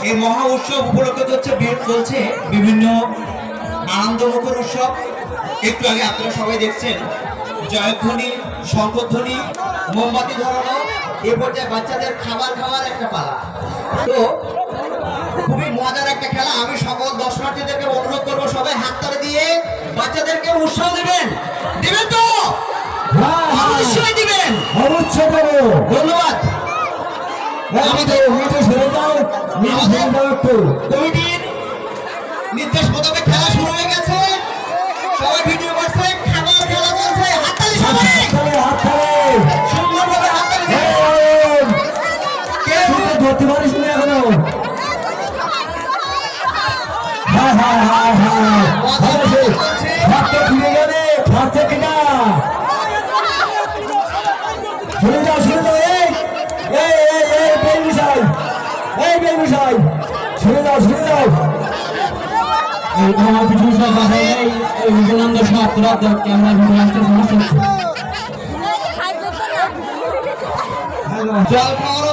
এই মহা উৎসব উপলক্ষে চলছে বিভিন্ন আনন্দমুখর উৎসব। একটু আগে আপনারা সবাই দেখছেন জয়ধ্বনি, শঙ্খধ্বনি, মোমবাতি ধরানো, এ পর্যায়ে বাচ্চাদের খাবার খাওয়ার একটা পালা। তো খুবই মজার একটা খেলা। আমি সকল দর্শনার্থীদেরকে অনুরোধ করবো সবাই হাততালি দিয়ে বাচ্চাদেরকে উৎসাহ দিবেন। দিবেন তো? অবশ্যই দিবেন, অবশ্যই দেবো। ধন্যবাদ। কমিটির নির্দেশ মোতাবেক খেলা শুরু হয়ে গেছে। সবাই ভিডিও করছে, খাবার খেলা চলছে। হাততালি সবাই, সুন্দরভাবে হাততালি দিন। কেউ ধরতে পারিস না এখনো। হ্যাঁ হ্যাঁ হ্যাঁ হ্যাঁ খাচ্ছে ফিরে গেলে খাচ্ছে কিনা শুনে যাও শুনে যাও। এই বেলমিশাই, এই বেলমিশাই শুনে যাও শুনে যাও। জল খাওয়ারও